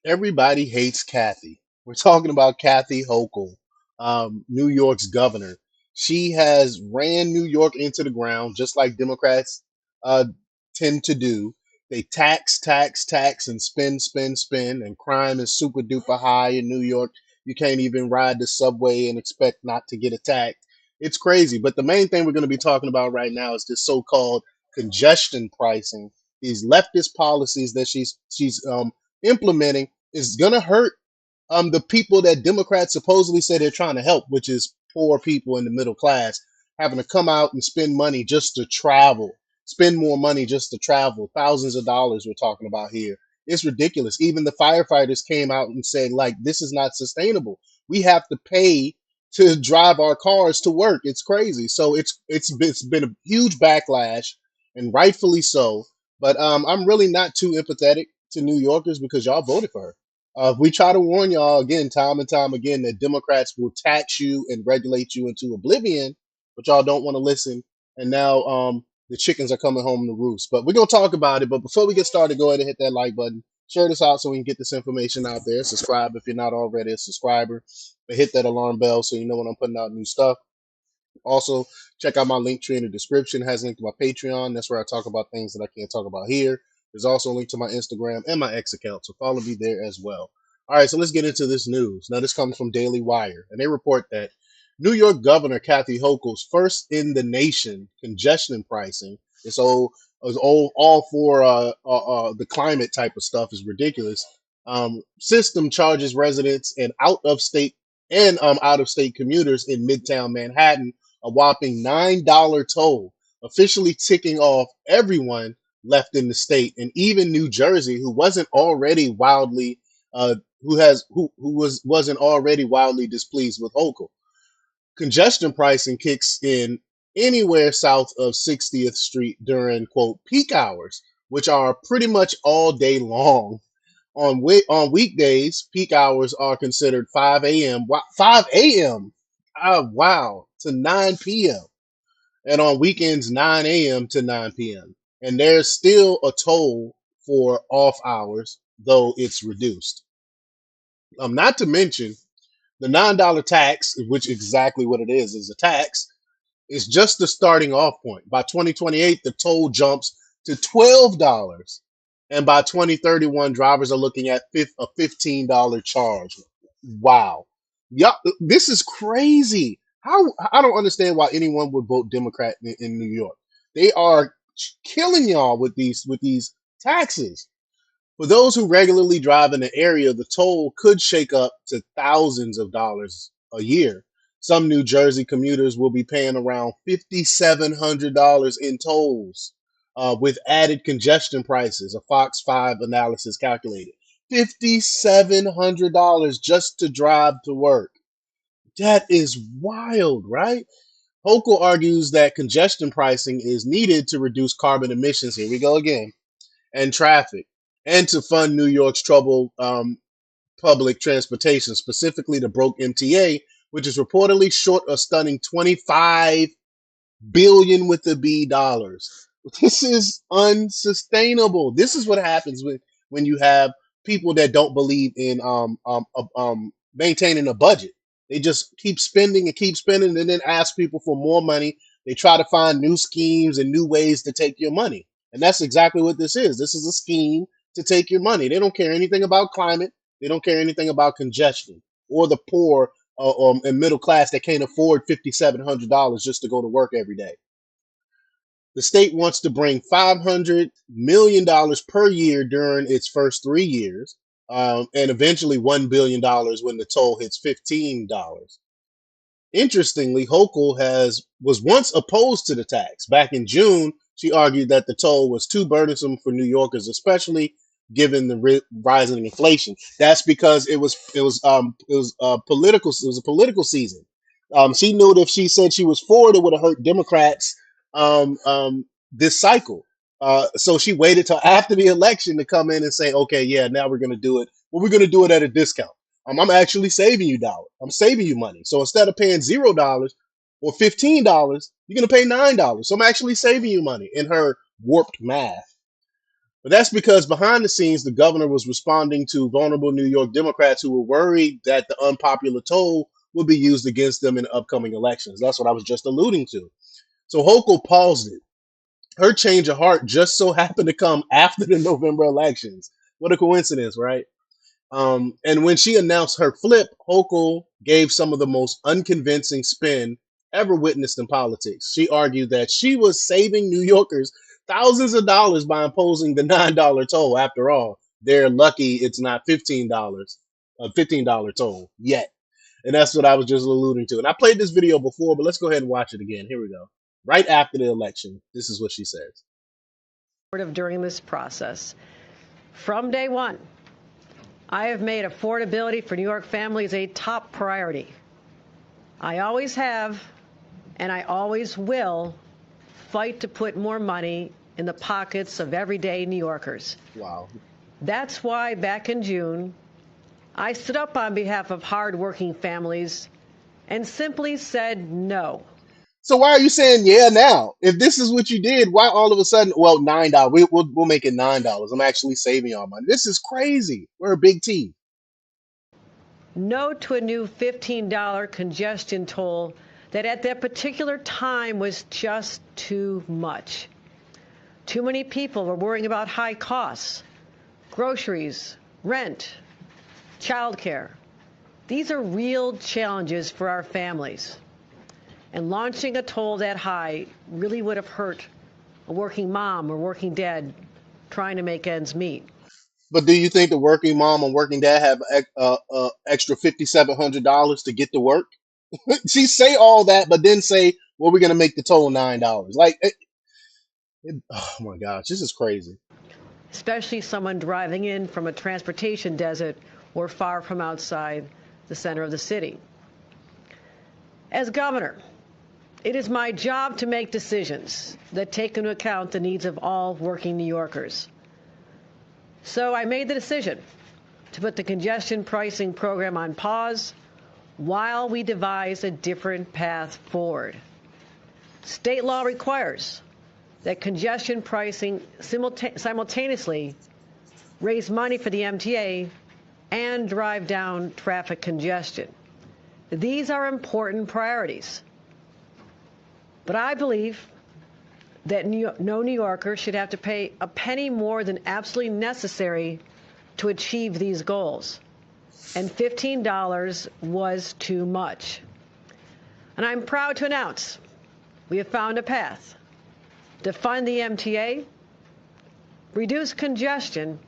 Everybody hates Kathy. We're talking about Kathy Hochul, New York's governor. She has ran New York into the ground, just like Democrats uh, tend to do. They tax, tax, tax, and spend, spend, spend, and crime is super duper high in New York. You can't even ride the subway and expect not to get attacked. It's crazy. But the main thing we're going to be talking about right now is this so-called congestion pricing. These leftist policies that she's implementing is gonna hurt the people that Democrats supposedly say they're trying to help, which is poor people in the middle class, having to come out and spend money just to travel, spend more money just to travel, thousands of dollars we're talking about here. It's ridiculous. Even the firefighters came out and said, like, this is not sustainable. We have to pay to drive our cars to work. It's crazy. So it's been a huge backlash, and rightfully so. But I'm really not too empathetic to New Yorkers because y'all voted for her. We try to warn y'all again, time and time again, that Democrats will tax you and regulate you into oblivion, but y'all don't want to listen. And now the chickens are coming home to roost. But we're gonna talk about it. But before we get started, go ahead and hit that like button. Share this out so we can get this information out there. Subscribe if you're not already a subscriber. But hit that alarm bell so you know when I'm putting out new stuff. Also, check out my link tree in the description. It has a link to my Patreon. That's where I talk about things that I can't talk about here. There's also a link to my Instagram and my X account, so follow me there as well. All right, so let's get into this news. Now, this comes from Daily Wire, and they report that New York Governor Kathy Hochul's first in the nation congestion pricing. It's all for the climate type of stuff is ridiculous. System charges residents and out of state commuters in Midtown Manhattan a whopping $9 toll, officially ticking off everyone left in the state, and even New Jersey, who wasn't already wildly who wasn't already wildly displeased with Hochul. Congestion pricing kicks in anywhere south of 60th Street during quote peak hours, which are pretty much all day long. On weekdays, peak hours are considered 5 a.m. 5 a.m. Wow, to 9 p.m. And on weekends 9 a.m. to 9 p.m. And there's still a toll for off hours, though it's reduced. Not to mention the $9 tax, which exactly what it is a tax, is just the starting off point. By 2028, the toll jumps to $12. And by 2031, drivers are looking at a $15 charge. Wow. Yeah, this is crazy. How I don't understand why anyone would vote Democrat in New York. They are killing y'all with these taxes. For those who regularly drive in the area, the toll could shake up to thousands of dollars a year. Some New Jersey commuters will be paying around $5,700 in tolls, with added congestion prices. A Fox 5 analysis calculated $5,700 just to drive to work. That is wild, right? Hochul argues that congestion pricing is needed to reduce carbon emissions. Here we go again, and traffic, and to fund New York's troubled public transportation, specifically the broke MTA, which is reportedly short a stunning 25 billion with the B dollars. This is unsustainable. This is what happens when you have people that don't believe in maintaining a budget. They just keep spending, and then ask people for more money. They try to find new schemes and new ways to take your money, and that's exactly what this is. This is a scheme to take your money. They don't care anything about climate. They don't care anything about congestion or the poor and middle class that can't afford $5,700 just to go to work every day. The state wants to bring $500 million per year during its first 3 years, and eventually $1 billion when the toll hits $15. Interestingly, Hochul was once opposed to the tax. Back in June, she argued that the toll was too burdensome for New Yorkers, especially given the rising inflation. That's because it was a political season. She knew that if she said she was for it, it would have hurt Democrats this cycle. So she waited till after the election to come in and say, "Okay, yeah, now we're going to do it. Well, we're going to do it at a discount. I'm actually saving you dollars. I'm saving you money. So instead of paying $0 or $15, you're gonna pay $9. So I'm actually saving you money." In her warped math. But that's because behind the scenes, the governor was responding to vulnerable New York Democrats who were worried that the unpopular toll would be used against them in upcoming elections. That's what I was just alluding to. So Hochul paused it. Her change of heart just so happened to come after the November elections. What a coincidence, right? And when she announced her flip, Hochul gave some of the most unconvincing spin ever witnessed in politics. She argued that she was saving New Yorkers thousands of dollars by imposing the $9 toll. After all, they're lucky it's not $15, a $15 toll yet. And that's what I was just alluding to. And I played this video before, but let's go ahead and watch it again. Here we go. Right after the election, this is what she says. During this process, from day one, I have made affordability for New York families a top priority. I always have, and I always will, fight to put more money in the pockets of everyday New Yorkers. Wow. That's why back in June, I stood up on behalf of hardworking families and simply said no. So why are you saying yeah now? If this is what you did, why all of a sudden? Well, $9. We'll make it $9. I'm actually saving y'all money. This is crazy. We're a big team. No to a new $15 congestion toll that at that particular time was just too much. Too many people were worrying about high costs, groceries, rent, childcare. These are real challenges for our families. And launching a toll that high really would have hurt a working mom or working dad trying to make ends meet. But do you think the working mom and working dad have extra $5,700 to get to work? She say all that, but then say, "Well, we're gonna make the toll $9." Like, oh my gosh, this is crazy. Especially someone driving in from a transportation desert or far from outside the center of the city. As governor, it is my job to make decisions that take into account the needs of all working New Yorkers. So I made the decision to put the congestion pricing program on pause while we devise a different path forward. State law requires that congestion pricing simultaneously raise money for the MTA and drive down traffic congestion. These are important priorities. But I believe that no New Yorker should have to pay a penny more than absolutely necessary to achieve these goals. And $15 was too much. And I'm proud to announce we have found a path to fund the MTA, reduce congestion,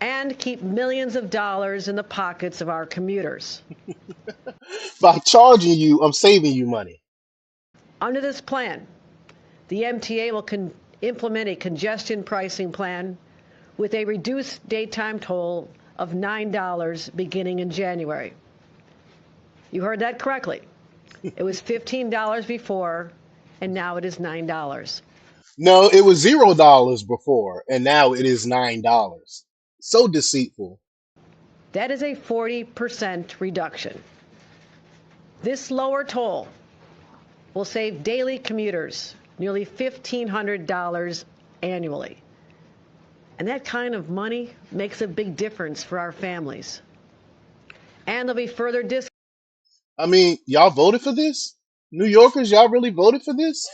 and keep millions of dollars in the pockets of our commuters. By charging you, I'm saving you money. Under this plan, the MTA will implement a congestion pricing plan with a reduced daytime toll of $9 beginning in January. You heard that correctly. It was $15 before, and now it is $9. No, it was $0 before, and now it is $9. So deceitful. That is a 40% reduction. This lower toll will save daily commuters nearly $1,500 annually. And that kind of money makes a big difference for our families. And there'll be further discounts. I mean, y'all voted for this? New Yorkers, y'all really voted for this?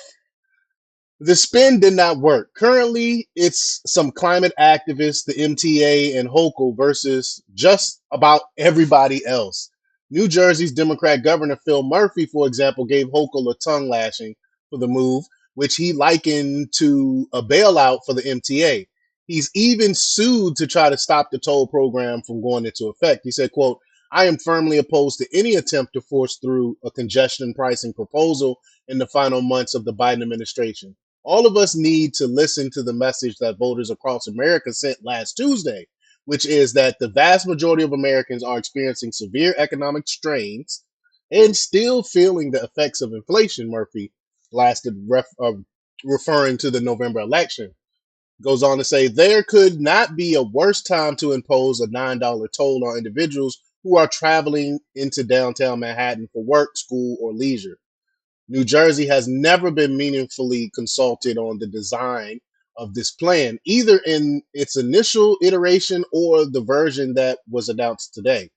The spin did not work. Currently, it's some climate activists, the MTA, and Hochul versus just about everybody else. New Jersey's Democrat Governor Phil Murphy, for example, gave Hochul a tongue lashing for the move, which he likened to a bailout for the MTA. He's even sued to try to stop the toll program from going into effect. He said, quote, "I am firmly opposed to any attempt to force through a congestion pricing proposal in the final months of the Biden administration. All of us need to listen to the message that voters across America sent last Tuesday, which is that the vast majority of Americans are experiencing severe economic strains and still feeling the effects of inflation," Murphy blasted, referring to the November election. Goes on to say, "There could not be a worse time to impose a $9 toll on individuals who are traveling into downtown Manhattan for work, school, or leisure. New Jersey has never been meaningfully consulted on the design of this plan, either in its initial iteration or the version that was announced today.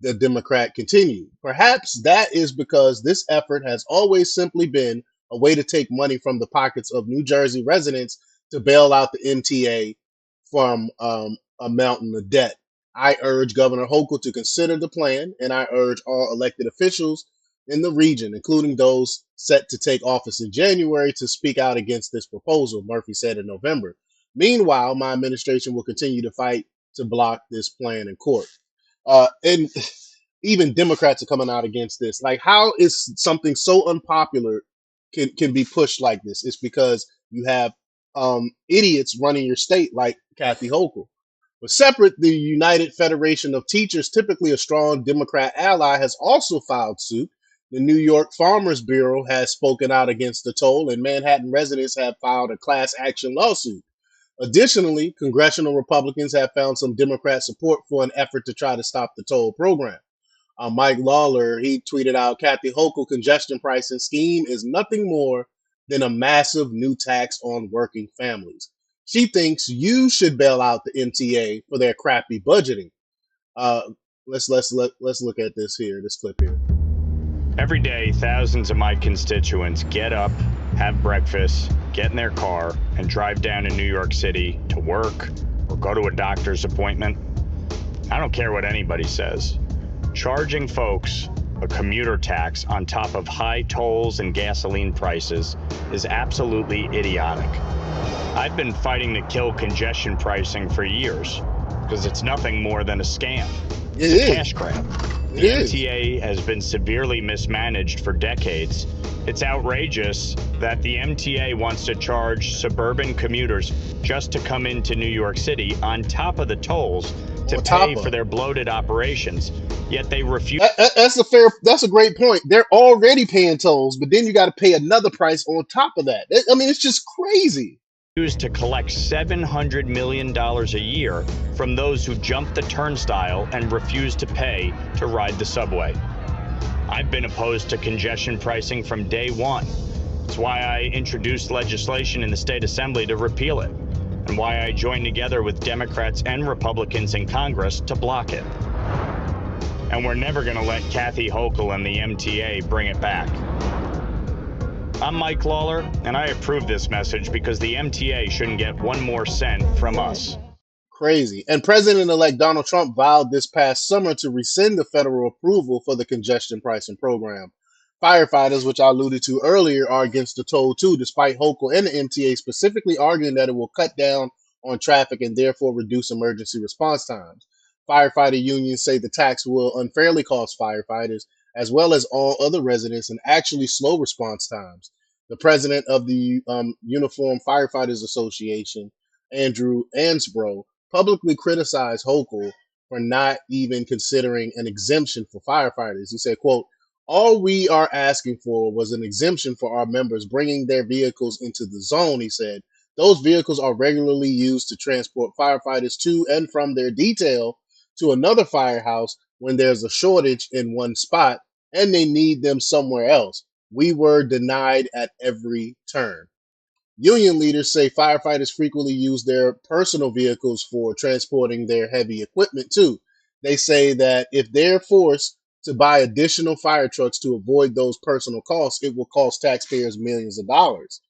The Democrat continued. Perhaps that is because this effort has always simply been a way to take money from the pockets of New Jersey residents to bail out the MTA from a mountain of debt. I urge Governor Hochul to consider the plan, and I urge all elected officials in the region, including those set to take office in January, to speak out against this proposal, Murphy said in November. Meanwhile, my administration will continue to fight to block this plan in court. And even Democrats are coming out against this. Like, how is something so unpopular can be pushed like this? It's because you have idiots running your state like Kathy Hochul. But separate, the United Federation of Teachers, typically a strong Democrat ally, has also filed suit. The New York Farmers Bureau has spoken out against the toll, and Manhattan residents have filed a class action lawsuit. Additionally, congressional Republicans have found some Democrat support for an effort to try to stop the toll program. Mike Lawler, he tweeted out, Kathy Hochul congestion pricing scheme is nothing more than a massive new tax on working families. She thinks you should bail out the MTA for their crappy budgeting. Uh, let's look at this here, this clip here. Every day, thousands of my constituents get up, have breakfast, get in their car, and drive down to New York City to work or go to a doctor's appointment. I don't care what anybody says. Charging folks a commuter tax on top of high tolls and gasoline prices is absolutely idiotic. I've been fighting to kill congestion pricing for years because it's nothing more than a scam. It's a cash grab. The MTA has been severely mismanaged for decades. It's outrageous that the MTA wants to charge suburban commuters just to come into New York City on top of the tolls to pay for their bloated operations, yet they refuse. That's a great point. They're already paying tolls, but then you got to pay another price on top of that. I mean, it's just crazy. To collect $700 million a year from those who jump the turnstile and refuse to pay to ride the subway. I've been opposed to congestion pricing from day one. It's why I introduced legislation in the state assembly to repeal it, and why I joined together with Democrats and Republicans in Congress to block it. And we're never going to let Kathy Hochul and the MTA bring it back. I'm Mike Lawler, and I approve this message because the MTA shouldn't get one more cent from us. Crazy. And President-elect Donald Trump vowed this past summer to rescind the federal approval for the congestion pricing program. Firefighters, which I alluded to earlier, are against the toll too, despite Hochul and the MTA specifically arguing that it will cut down on traffic and therefore reduce emergency response times. Firefighter unions say the tax will unfairly cost firefighters, as well as all other residents, and actually slow response times. The president of the Uniform Firefighters Association, Andrew Ansbro, publicly criticized Hochul for not even considering an exemption for firefighters. He said, quote, all we are asking for was an exemption for our members bringing their vehicles into the zone, he said. Those vehicles are regularly used to transport firefighters to and from their detail to another firehouse when there's a shortage in one spot and they need them somewhere else. We were denied at every turn. Union leaders say firefighters frequently use their personal vehicles for transporting their heavy equipment too. They say that if they're forced to buy additional fire trucks to avoid those personal costs, it will cost taxpayers millions of dollars.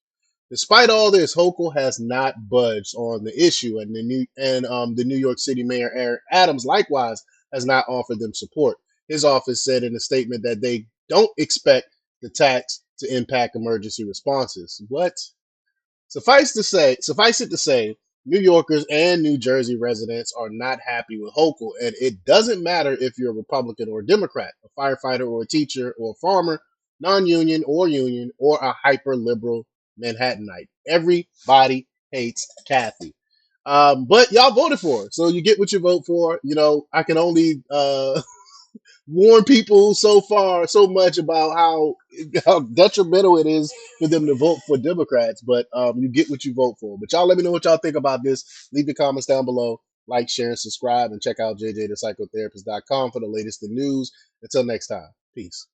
Despite all this, Hochul has not budged on the issue, and the New York City Mayor Eric Adams likewise has not offered them support. His office said in a statement that they don't expect the tax to impact emergency responses. What? Suffice it to say, New Yorkers and New Jersey residents are not happy with Hochul, and it doesn't matter if you're a Republican or a Democrat, a firefighter or a teacher or a farmer, non-union or union, or a hyper-liberal Manhattanite. Everybody hates Kathy. But y'all voted for her, so you get what you vote for. You know, I can only warn people so much about how detrimental it is for them to vote for Democrats, but you get what you vote for. But y'all let me know what y'all think about this. Leave the comments down below. Like, share, and subscribe, and check out jjthepsychotherapist.com for the latest in news. Until next time, peace.